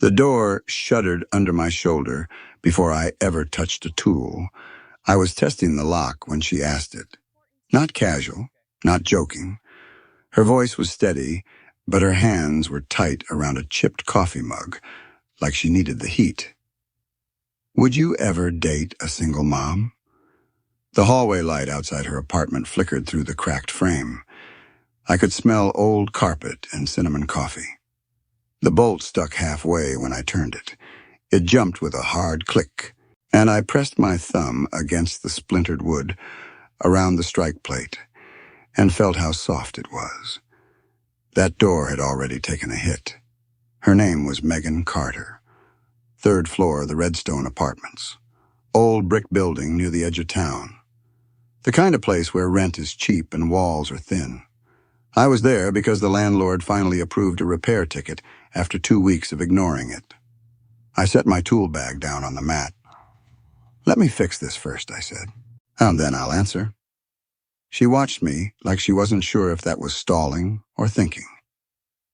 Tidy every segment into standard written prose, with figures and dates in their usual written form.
The door shuddered under my shoulder before I ever touched a tool. I was testing the lock when she asked it. Not casual, not joking. Her voice was steady, but her hands were tight around a chipped coffee mug, like she needed the heat. Would you ever date a single mom? The hallway light outside her apartment flickered through the cracked frame. I could smell old carpet and cinnamon coffee. The bolt stuck halfway when I turned it. It jumped with a hard click, and I pressed my thumb against the splintered wood around the strike plate and felt how soft it was. That door had already taken a hit. Her name was Megan Carter. 3rd floor of the Redstone Apartments. Old brick building near the edge of town. The kind of place where rent is cheap and walls are thin. I was there because the landlord finally approved a repair ticket after 2 weeks of ignoring it. I set my tool bag down on the mat. "Let me fix this first," I said, "and then I'll answer." She watched me like she wasn't sure if that was stalling or thinking.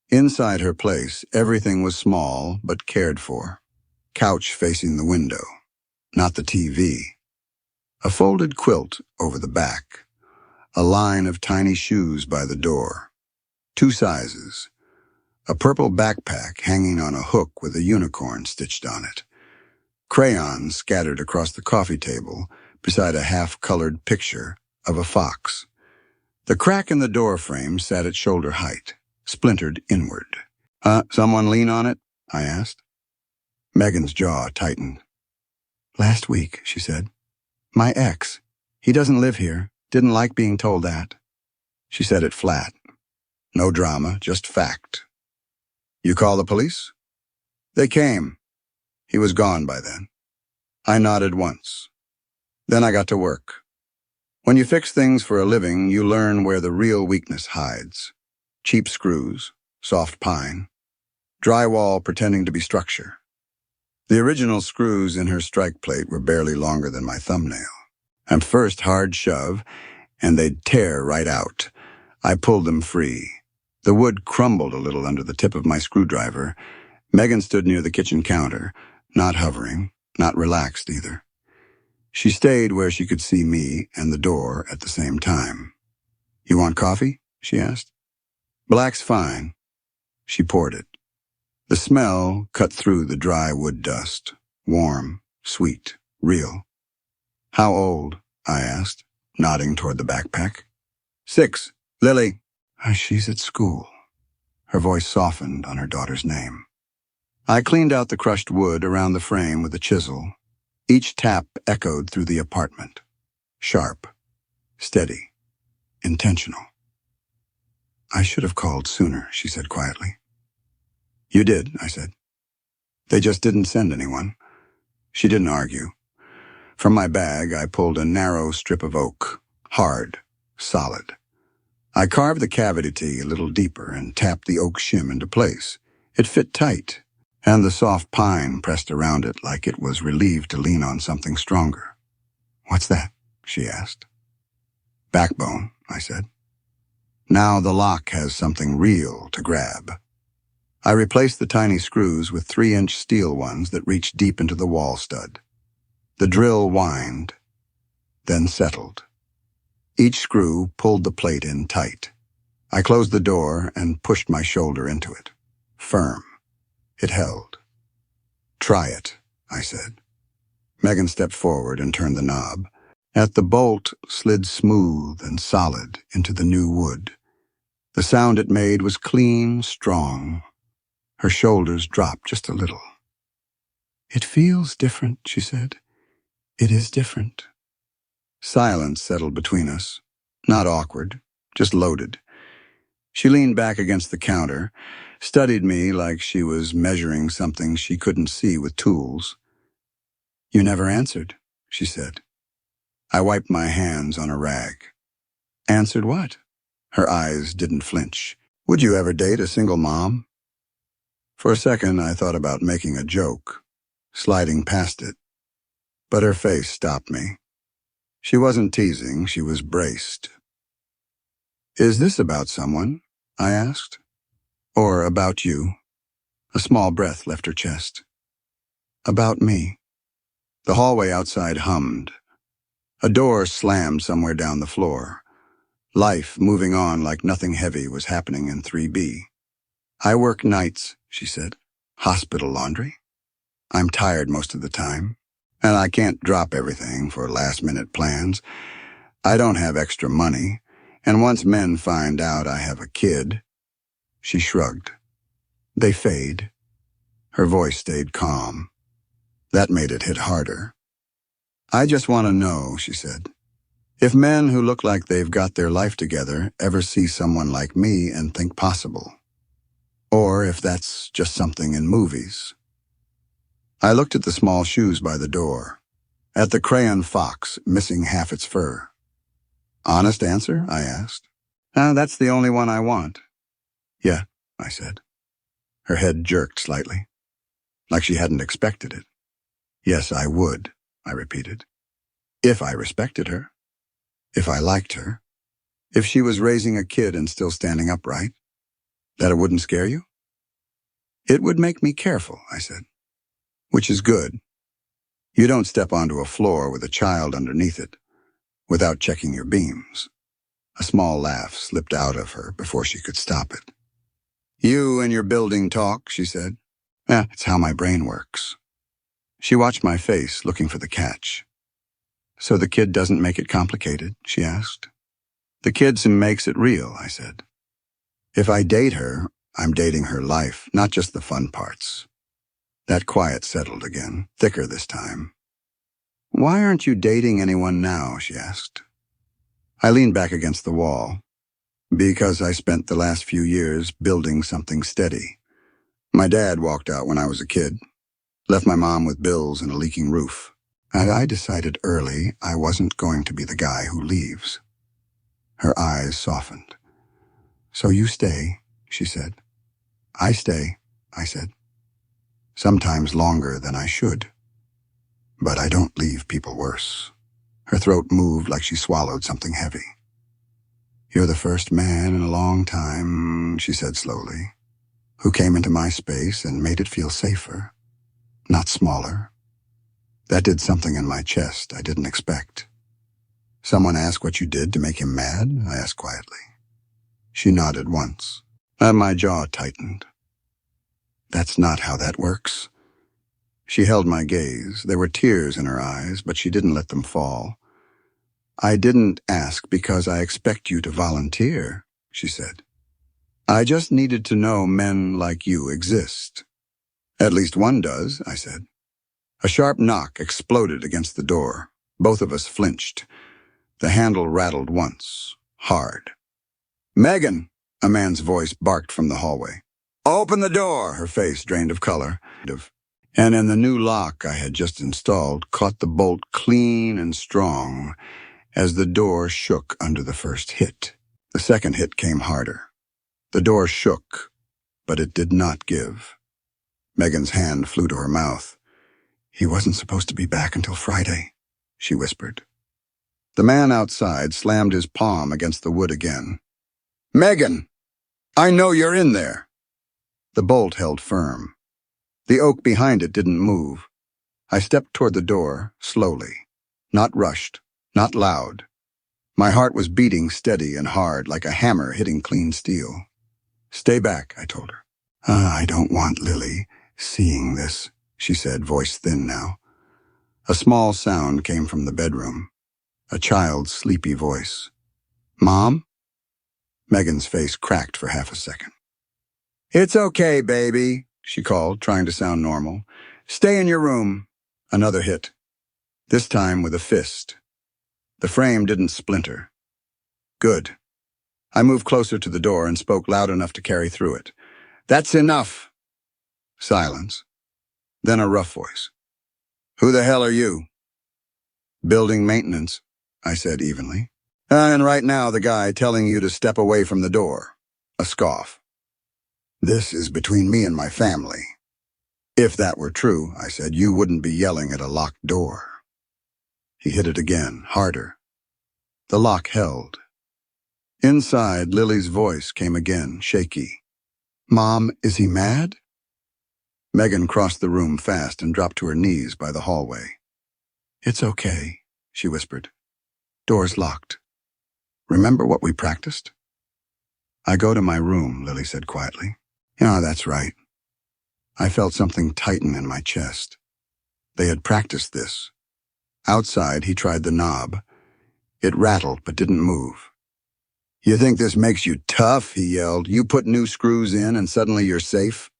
Inside her place, everything was small but cared for. Couch facing the window, not the TV. A folded quilt over the back. A line of tiny shoes by the door. 2 sizes. A purple backpack hanging on a hook with a unicorn stitched on it. Crayons scattered across the coffee table beside a half-colored picture of a fox. The crack in the door frame sat at shoulder height, splintered inward. Someone lean on it?" I asked. Megan's jaw tightened. "Last week," she said. "My ex. He doesn't live here. Didn't like being told that." She said it flat. No drama, just fact. "You call the police?" "They came." He was gone by then. I nodded once. Then I got to work. When you fix things for a living, you learn where the real weakness hides. Cheap screws, soft pine, drywall pretending to be structure. The original screws in her strike plate were barely longer than my thumbnail. At first, hard shove, and they'd tear right out. I pulled them free. The wood crumbled a little under the tip of my screwdriver. Megan stood near the kitchen counter, not hovering, not relaxed either. She stayed where she could see me and the door at the same time. "You want coffee?" she asked. "Black's fine." She poured it. The smell cut through the dry wood dust. Warm, sweet, real. "How old?" I asked, nodding toward the backpack. 6. Lily." She's at school." Her voice softened on her daughter's name. I cleaned out the crushed wood around the frame with a chisel. Each tap echoed through the apartment. Sharp, steady, intentional. "I should have called sooner," she said quietly. "You did," I said. "They just didn't send anyone." She didn't argue. From my bag, I pulled a narrow strip of oak, hard, solid. I carved the cavity a little deeper and tapped the oak shim into place. It fit tight, and the soft pine pressed around it like it was relieved to lean on something stronger. "What's that?" she asked. "Backbone," I said. "Now the lock has something real to grab." I replaced the tiny screws with 3-inch steel ones that reached deep into the wall stud. The drill whined, then settled. Each screw pulled the plate in tight. I closed the door and pushed my shoulder into it. Firm. It held. "Try it," I said. Megan stepped forward and turned the knob. The bolt slid smooth and solid into the new wood. The sound it made was clean, strong. Her shoulders dropped just a little. "It feels different," she said. "It is different." Silence settled between us. Not awkward, just loaded. She leaned back against the counter, studied me like she was measuring something she couldn't see with tools. "You never answered," she said. I wiped my hands on a rag. "Answered what?" Her eyes didn't flinch. "Would you ever date a single mom?" For a second, I thought about making a joke, sliding past it. But her face stopped me. She wasn't teasing, she was braced. "Is this about someone?" I asked. "Or about you?" A small breath left her chest. About me. The hallway outside hummed. A door slammed somewhere down the floor. Life moving on like nothing heavy was happening in 3B. I work nights, she said. Hospital laundry. I'm tired most of the time, and I can't drop everything for last-minute plans. I don't have extra money, and once men find out I have a kid, she shrugged. They fade. Her voice stayed calm. That made it hit harder. I just want to know, she said, if men who look like they've got their life together ever see someone like me and think possible. Or if that's just something in movies. I looked at the small shoes by the door, at the crayon fox missing half its fur. Honest answer? I asked. That's the only one I want. Yeah, I said. Her head jerked slightly, like she hadn't expected it. Yes, I would, I repeated. If I respected her. If I liked her. If she was raising a kid and still standing upright. That it wouldn't scare you? It would make me careful, I said. Which is good. You don't step onto a floor with a child underneath it without checking your beams. A small laugh slipped out of her before she could stop it. You and your building talk, she said. It's how my brain works. She watched my face, looking for the catch. So the kid doesn't make it complicated, she asked. The kid makes it real, I said. If I date her, I'm dating her life, not just the fun parts. That quiet settled again, thicker this time. Why aren't you dating anyone now, she asked. I leaned back against the wall. Because I spent the last few years building something steady. My dad walked out when I was a kid, left my mom with bills and a leaking roof. And I decided early I wasn't going to be the guy who leaves. Her eyes softened. So you stay, she said. I stay, I said. Sometimes longer than I should. But I don't leave people worse. Her throat moved like she swallowed something heavy. You're the first man in a long time, she said slowly, who came into my space and made it feel safer, not smaller. That did something in my chest I didn't expect. Someone asked what you did to make him mad? I asked quietly. She nodded once, and my jaw tightened. That's not how that works. She held my gaze. There were tears in her eyes, but she didn't let them fall. I didn't ask because I expect you to volunteer, she said. I just needed to know men like you exist. At least one does, I said. A sharp knock exploded against the door. Both of us flinched. The handle rattled once, hard. Megan, a man's voice barked from the hallway. Open the door, her face drained of color. And in the new lock I had just installed, caught the bolt clean and strong as the door shook under the first hit. The second hit came harder. The door shook, but it did not give. Megan's hand flew to her mouth. He wasn't supposed to be back until Friday, she whispered. The man outside slammed his palm against the wood again. Megan, I know you're in there. The bolt held firm. The oak behind it didn't move. I stepped toward the door, slowly. Not rushed, not loud. My heart was beating steady and hard, like a hammer hitting clean steel. Stay back, I told her. I don't want Lily seeing this, she said, voice thin now. A small sound came from the bedroom. A child's sleepy voice. Mom? Megan's face cracked for half a second. It's okay, baby, she called, trying to sound normal. Stay in your room. Another hit. This time with a fist. The frame didn't splinter. Good. I moved closer to the door and spoke loud enough to carry through it. That's enough. Silence. Then a rough voice. Who the hell are you? Building maintenance, I said evenly. And right now the guy telling you to step away from the door. A scoff. This is between me and my family. If that were true, I said, you wouldn't be yelling at a locked door. He hit it again, harder. The lock held. Inside, Lily's voice came again, shaky. Mom, is he mad? Megan crossed the room fast and dropped to her knees by the hallway. "It's okay," she whispered. "Door's locked. Remember what we practiced?" "I go to my room," Lily said quietly. "Yeah, that's right." I felt something tighten in my chest. They had practiced this. Outside, he tried the knob. It rattled but didn't move. "You think this makes you tough?" he yelled. "You put new screws in and suddenly you're safe?"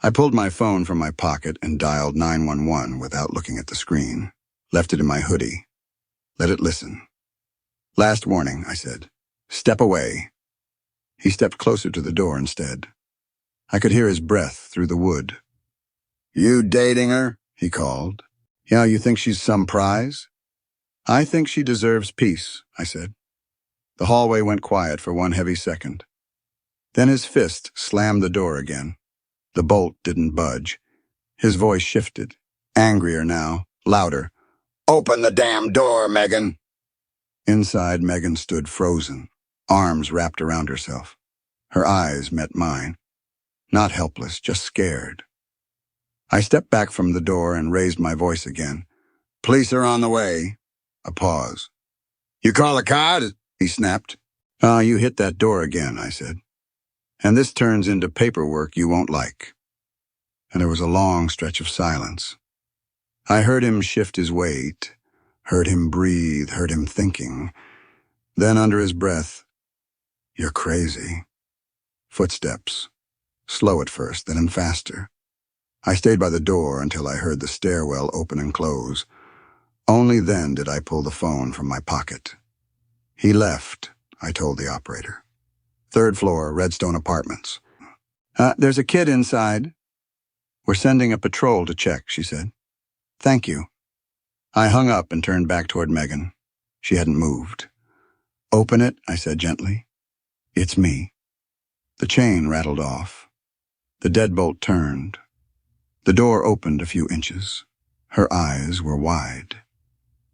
I pulled my phone from my pocket and dialed 911 without looking at the screen. Left it in my hoodie. Let it listen. "Last warning," I said. "Step away." He stepped closer to the door instead. I could hear his breath through the wood. "You dating her?" he called. "Yeah, you think she's some prize?" "I think she deserves peace," I said. The hallway went quiet for one heavy second. Then his fist slammed the door again. The bolt didn't budge. His voice shifted, angrier now, louder. "Open the damn door, Megan!" Inside, Megan stood frozen, arms wrapped around herself. Her eyes met mine. Not helpless, just scared. I stepped back from the door and raised my voice again. "Police are on the way." A pause. "You call the cops?" he snapped. You hit that door again," I said. "And this turns into paperwork you won't like." And there was a long stretch of silence. I heard him shift his weight, heard him breathe, heard him thinking. Then under his breath, "You're crazy." Footsteps. Slow at first, then faster. I stayed by the door until I heard the stairwell open and close. Only then did I pull the phone from my pocket. "He left," I told the operator. "Third floor, Redstone Apartments." There's a kid inside." "We're sending a patrol to check," she said. "Thank you." I hung up and turned back toward Megan. She hadn't moved. "Open it," I said gently. "It's me." The chain rattled off. The deadbolt turned. The door opened a few inches. Her eyes were wide.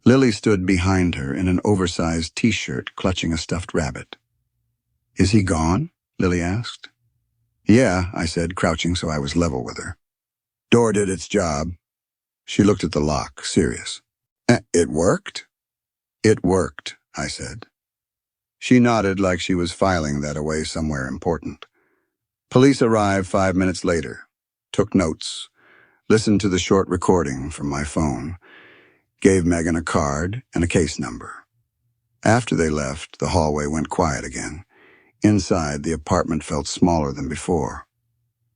Lily stood behind her in an oversized T-shirt clutching a stuffed rabbit. "Is he gone?" Lily asked. "Yeah," I said, crouching so I was level with her. "Door did its job." She looked at the lock, serious. "It worked?" "It worked," I said. She nodded like she was filing that away somewhere important. Police arrived 5 minutes later, took notes, listened to the short recording from my phone, gave Megan a card and a case number. After they left, the hallway went quiet again. Inside, the apartment felt smaller than before,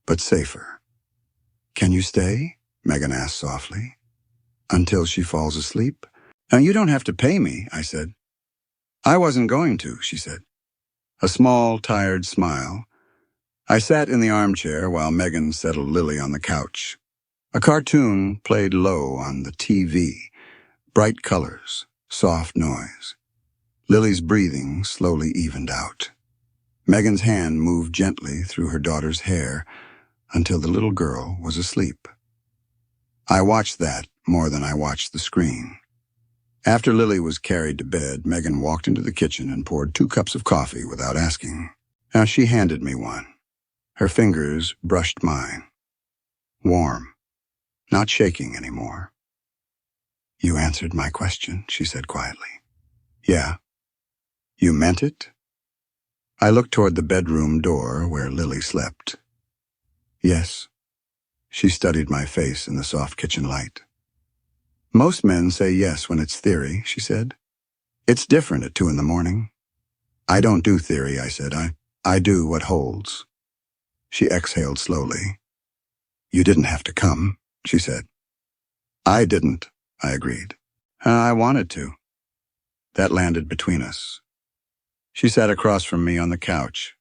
but safer. "Can you stay?" Megan asked softly. "Until she falls asleep?" "Now, you don't have to pay me," I said. "I wasn't going to," she said. A small, tired smile. I sat in the armchair while Megan settled Lily on the couch. A cartoon played low on the TV. Bright colors, soft noise. Lily's breathing slowly evened out. Megan's hand moved gently through her daughter's hair until the little girl was asleep. I watched that more than I watched the screen. After Lily was carried to bed, Megan walked into the kitchen and poured 2 cups of coffee without asking. Now she handed me one. Her fingers brushed mine. Warm, not shaking anymore. "You answered my question," she said quietly. "Yeah." "You meant it?" I looked toward the bedroom door where Lily slept. "Yes." She studied my face in the soft kitchen light. "Most men say yes when it's theory," she said. "It's different at 2 in the morning." "I don't do theory," I said. I do what holds." She exhaled slowly. "You didn't have to come," she said. "I didn't," I agreed. "I wanted to." That landed between us. She sat across from me on the couch.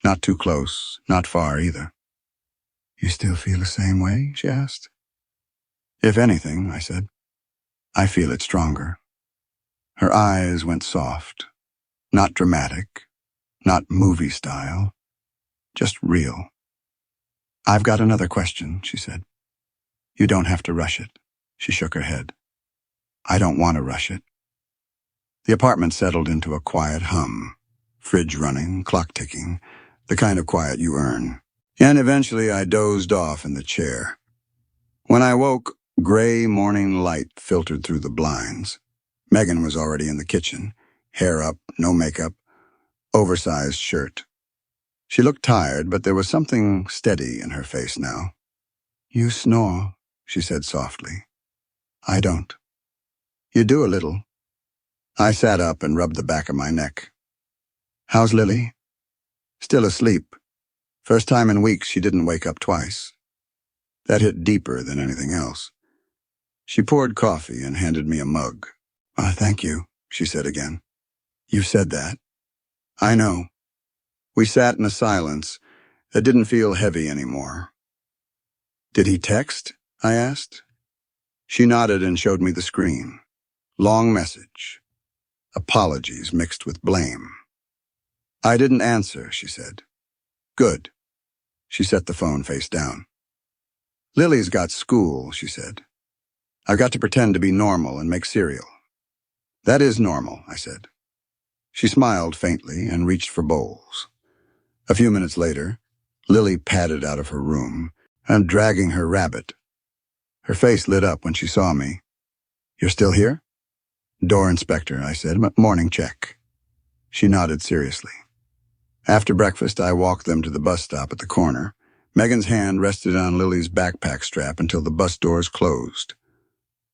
Not too close, not far either. "You still feel the same way?" she asked. "If anything," I said, "I feel it stronger." Her eyes went soft. Not dramatic, not movie style, just real. "I've got another question," she said. "You don't have to rush it." She shook her head. "I don't want to rush it." The apartment settled into a quiet hum. Fridge running, clock ticking, the kind of quiet you earn. And eventually I dozed off in the chair. When I woke, gray morning light filtered through the blinds. Megan was already in the kitchen, hair up, no makeup, oversized shirt. She looked tired, but there was something steady in her face now. "You snore," she said softly. "I don't." "You do a little." I sat up and rubbed the back of my neck. "How's Lily?" "Still asleep. First time in weeks she didn't wake up twice." That hit deeper than anything else. She poured coffee and handed me a mug. Thank you," she said again. "You said that." "I know." We sat in a silence that didn't feel heavy anymore. "Did he text?" I asked. She nodded and showed me the screen. Long message. Apologies mixed with blame. "I didn't answer," she said. "Good." She set the phone face down. "Lily's got school," she said. "I've got to pretend to be normal and make cereal." "That is normal," I said. She smiled faintly and reached for bowls. A few minutes later, Lily padded out of her room and dragging her rabbit. Her face lit up when she saw me. "You're still here?" "Door inspector," I said. "Morning check." She nodded seriously. After breakfast, I walked them to the bus stop at the corner. Megan's hand rested on Lily's backpack strap until the bus doors closed.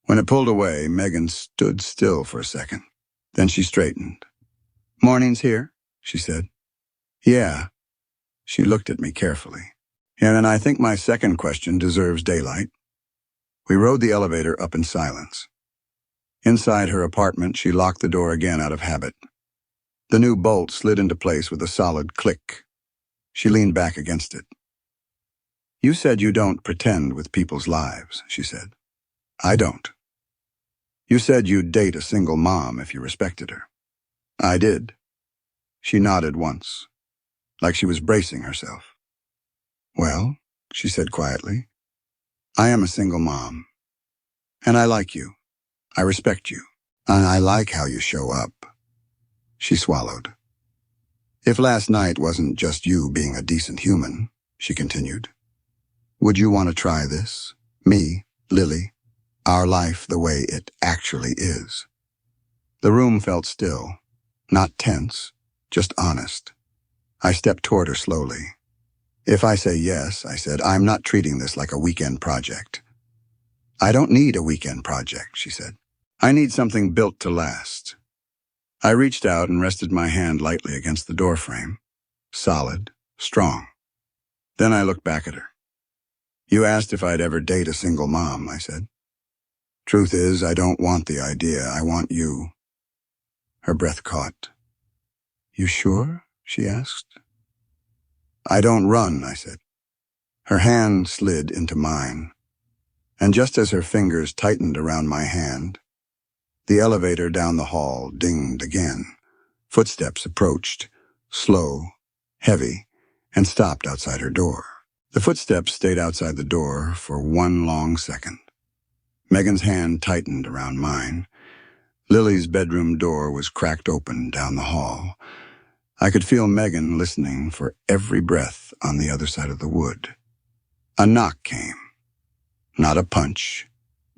When it pulled away, Megan stood still for a second. Then she straightened. "Morning's here," she said. "Yeah." She looked at me carefully. "And then I think my second question deserves daylight." We rode the elevator up in silence. Inside her apartment, she locked the door again out of habit. The new bolt slid into place with a solid click. She leaned back against it. "You said you don't pretend with people's lives," she said. "I don't." "You said you'd date a single mom if you respected her." "I did." She nodded once, like she was bracing herself. "Well," she said quietly, "I am a single mom. And I like you. I respect you. And I like how you show up." She swallowed. "If last night wasn't just you being a decent human," she continued, "would you want to try this? Me, Lily, our life the way it actually is?" The room felt still, not tense, just honest. I stepped toward her slowly. "If I say yes," I said, "I'm not treating this like a weekend project." "I don't need a weekend project," she said. "I need something built to last." I reached out and rested my hand lightly against the doorframe. Solid, strong. Then I looked back at her. "You asked if I'd ever date a single mom," I said. "Truth is, I don't want the idea. I want you." Her breath caught. "You sure?" she asked. "I don't run," I said. Her hand slid into mine. And just as her fingers tightened around my hand, the elevator down the hall dinged again. Footsteps approached, slow, heavy, and stopped outside her door. The footsteps stayed outside the door for one long second. Megan's hand tightened around mine. Lily's bedroom door was cracked open down the hall. I could feel Megan listening for every breath on the other side of the wood. A knock came. Not a punch,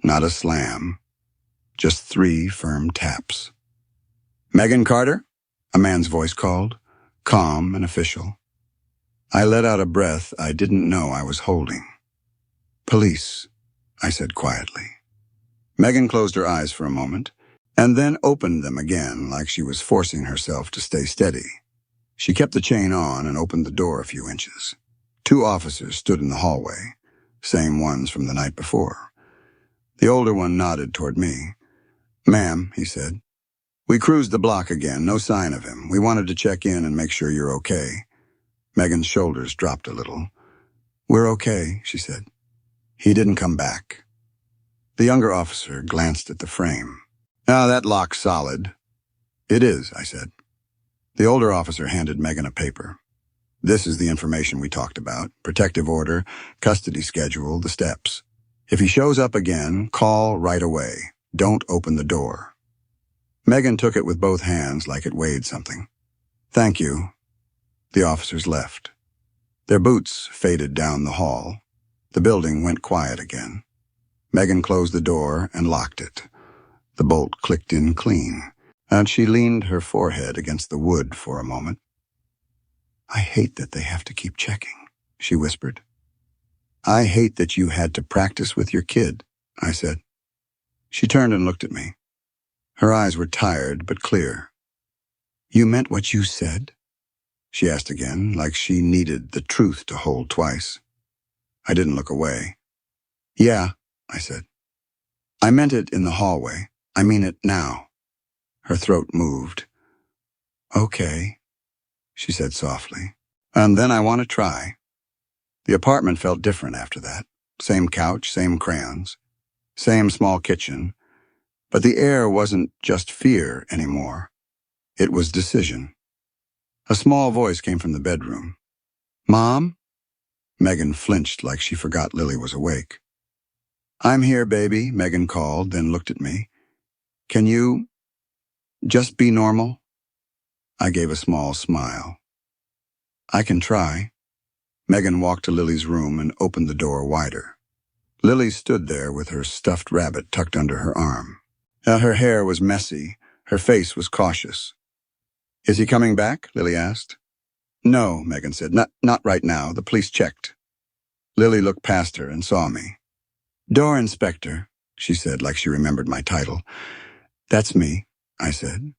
not a slam, just 3 firm taps. "Megan Carter?" a man's voice called, calm and official. I let out a breath I didn't know I was holding. "Police," I said quietly. Megan closed her eyes for a moment, and then opened them again like she was forcing herself to stay steady. She kept the chain on and opened the door a few inches. 2 officers stood in the hallway, same ones from the night before. The older one nodded toward me. "Ma'am," he said, "we cruised the block again, no sign of him. We wanted to check in and make sure you're okay." Megan's shoulders dropped a little. "We're okay," she said. "He didn't come back." The younger officer glanced at the frame. That lock's solid." "It is," I said. The older officer handed Megan a paper. "This is the information we talked about. Protective order, custody schedule, the steps. If he shows up again, call right away. Don't open the door." Megan took it with both hands like it weighed something. "Thank you." The officers left. Their boots faded down the hall. The building went quiet again. Megan closed the door and locked it. The bolt clicked in clean, and she leaned her forehead against the wood for a moment. "I hate that they have to keep checking," she whispered. "I hate that you had to practice with your kid," I said. She turned and looked at me. Her eyes were tired but clear. "You meant what you said?" she asked again, like she needed the truth to hold twice. I didn't look away. "Yeah," I said. "I meant it in the hallway. I mean it now." Her throat moved. "Okay," she said softly. "And then I want to try." The apartment felt different after that. Same couch, same crayons, same small kitchen. But the air wasn't just fear anymore. It was decision. A small voice came from the bedroom. "Mom?" Megan flinched like she forgot Lily was awake. "I'm here, baby," Megan called, then looked at me. "Can you just be normal?" I gave a small smile. "I can try." Megan walked to Lily's room and opened the door wider. Lily stood there with her stuffed rabbit tucked under her arm. Her hair was messy. Her face was cautious. "Is he coming back?" Lily asked. "No," Megan said. Not right now. The police checked." Lily looked past her and saw me. "Door inspector," she said, like she remembered my title. "That's me," I said.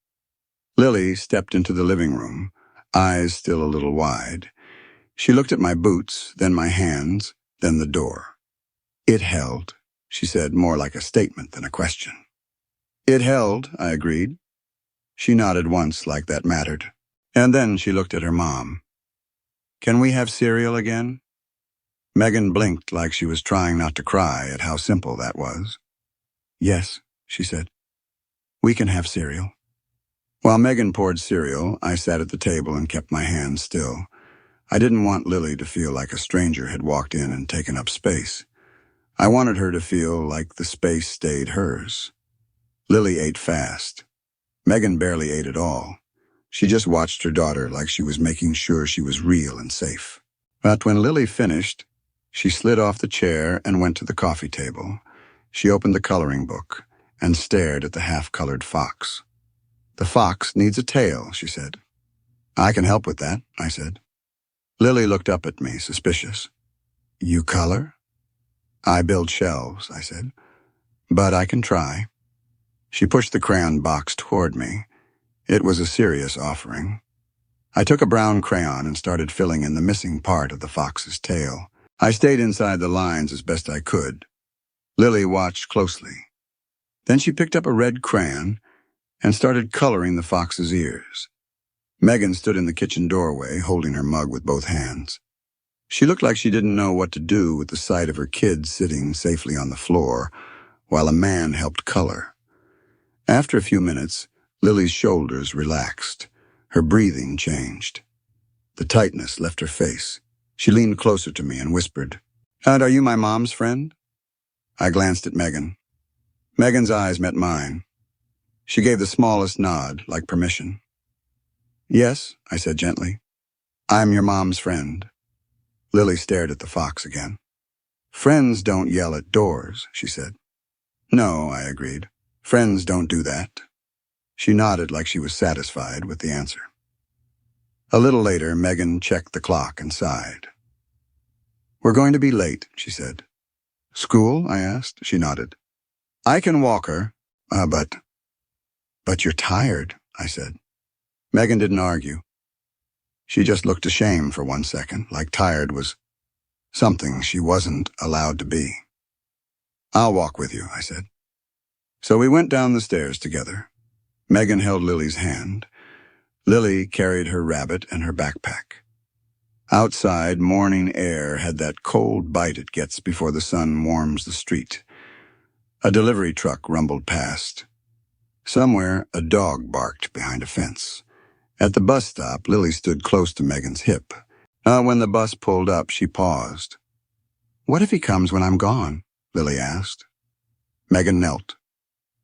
Lily stepped into the living room, eyes still a little wide. She looked at my boots, then my hands, then the door. "It held," she said, more like a statement than a question. "It held," I agreed. She nodded once like that mattered. And then she looked at her mom. "Can we have cereal again?" Megan blinked like she was trying not to cry at how simple that was. "Yes," she said. "We can have cereal." While Megan poured cereal, I sat at the table and kept my hands still. I didn't want Lily to feel like a stranger had walked in and taken up space. I wanted her to feel like the space stayed hers. Lily ate fast. Megan barely ate at all. She just watched her daughter like she was making sure she was real and safe. But when Lily finished, she slid off the chair and went to the coffee table. She opened the coloring book and stared at the half-colored fox. "The fox needs a tail," she said. "I can help with that," I said. Lily looked up at me, suspicious. "You color?" "I build shelves," I said. "But I can try." She pushed the crayon box toward me. It was a serious offering. I took a brown crayon and started filling in the missing part of the fox's tail. I stayed inside the lines as best I could. Lily watched closely. Then she picked up a red crayon and started coloring the fox's ears. Megan stood in the kitchen doorway, holding her mug with both hands. She looked like she didn't know what to do with the sight of her kids sitting safely on the floor, while a man helped color. After a few minutes, Lily's shoulders relaxed. Her breathing changed. The tightness left her face. She leaned closer to me and whispered, "And are you my mom's friend?" I glanced at Megan. Megan's eyes met mine. She gave the smallest nod, like permission. "Yes," I said gently. "I'm your mom's friend." Lily stared at the fox again. "Friends don't yell at doors," she said. "No," I agreed. "Friends don't do that." She nodded like she was satisfied with the answer. A little later, Megan checked the clock and sighed. "We're going to be late," she said. "School?" I asked. She nodded. "I can walk her, but you're tired," I said. Megan didn't argue. She just looked ashamed for 1 second, like tired was something she wasn't allowed to be. "I'll walk with you," I said. So we went down the stairs together. Megan held Lily's hand. Lily carried her rabbit and her backpack. Outside, morning air had that cold bite it gets before the sun warms the street. A delivery truck rumbled past. Somewhere, a dog barked behind a fence. At the bus stop, Lily stood close to Megan's hip. When the bus pulled up, she paused. "What if he comes when I'm gone?" Lily asked. Megan knelt.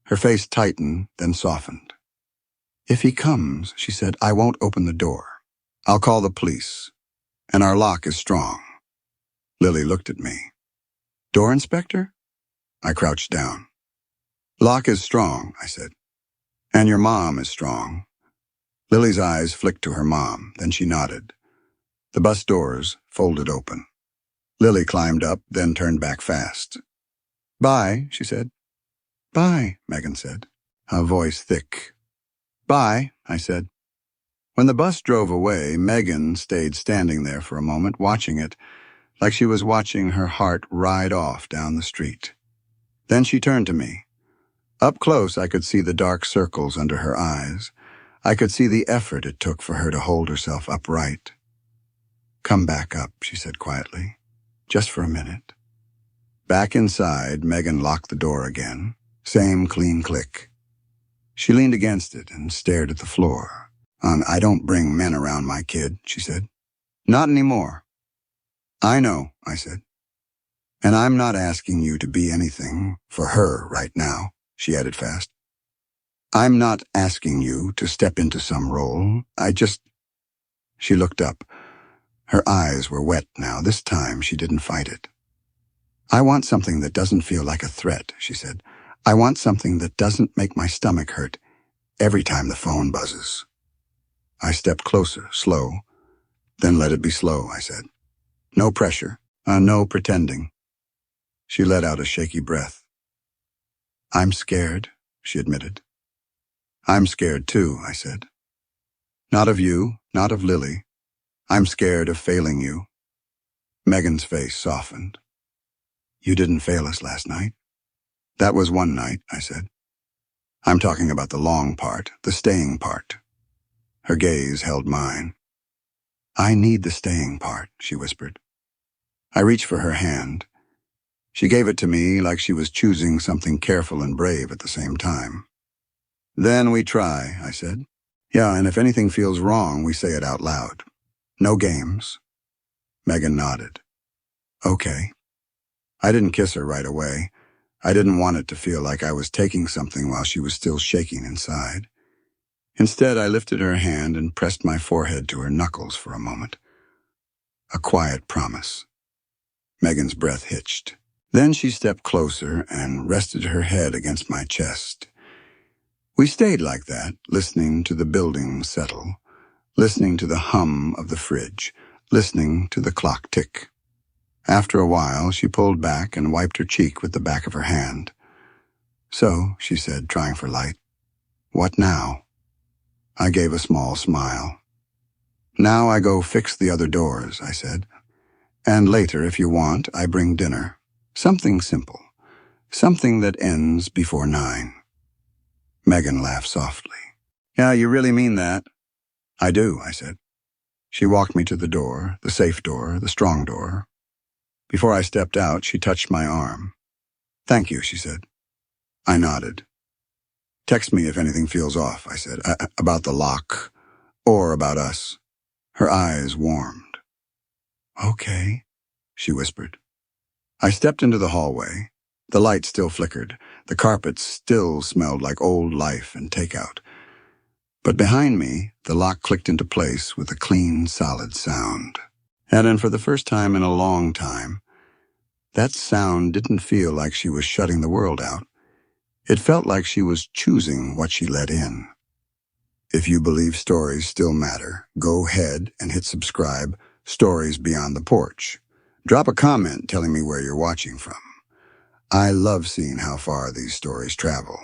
Her face tightened, then softened. "If he comes," she said, "I won't open the door. I'll call the police." And our lock is strong. Lily looked at me. Door inspector? I crouched down. Lock is strong, I said. And your mom is strong. Lily's eyes flicked to her mom, then she nodded. The bus doors folded open. Lily climbed up, then turned back fast. Bye, she said. Bye, Megan said, her voice thick. Bye, I said. When the bus drove away, Megan stayed standing there for a moment, watching it, like she was watching her heart ride off down the street. Then she turned to me. Up close, I could see the dark circles under her eyes. I could see the effort it took for her to hold herself upright. Come back up, she said quietly. Just for a minute. Back inside, Megan locked the door again. Same clean click. She leaned against it and stared at the floor. I don't bring men around my kid, she said. Not anymore. I know, I said. And I'm not asking you to be anything for her right now, she added fast. I'm not asking you to step into some role. She looked up. Her eyes were wet now. This time she didn't fight it. I want something that doesn't feel like a threat, she said. I want something that doesn't make my stomach hurt every time the phone buzzes. I stepped closer, slow. Then let it be slow, I said. No pressure, no pretending. She let out a shaky breath. I'm scared, she admitted. I'm scared too, I said. Not of you, not of Lily. I'm scared of failing you. Megan's face softened. You didn't fail us last night. That was one night, I said. I'm talking about the long part, the staying part. Her gaze held mine. I need the staying part, she whispered. I reached for her hand. She gave it to me like she was choosing something careful and brave at the same time. Then we try, I said. Yeah, and if anything feels wrong, we say it out loud. No games. Megan nodded. Okay. I didn't kiss her right away. I didn't want it to feel like I was taking something while she was still shaking inside. Instead, I lifted her hand and pressed my forehead to her knuckles for a moment. A quiet promise. Megan's breath hitched. Then she stepped closer and rested her head against my chest. We stayed like that, listening to the building settle, listening to the hum of the fridge, listening to the clock tick. After a while, she pulled back and wiped her cheek with the back of her hand. So, she said, trying for light, what now? I gave a small smile. Now I go fix the other doors, I said. And later, if you want, I bring dinner. Something simple. Something that ends before 9. Megan laughed softly. Yeah, you really mean that? I do, I said. She walked me to the door, the safe door, the strong door. Before I stepped out, she touched my arm. Thank you, she said. I nodded. Text me if anything feels off, I said, about the lock, or about us. Her eyes warmed. Okay, she whispered. I stepped into the hallway. The light still flickered. The carpet still smelled like old life and takeout. But behind me, the lock clicked into place with a clean, solid sound. And then for the first time in a long time, that sound didn't feel like she was shutting the world out. It felt like she was choosing what she let in. If you believe stories still matter, go ahead and hit subscribe, Stories Beyond the Porch. Drop a comment telling me where you're watching from. I love seeing how far these stories travel.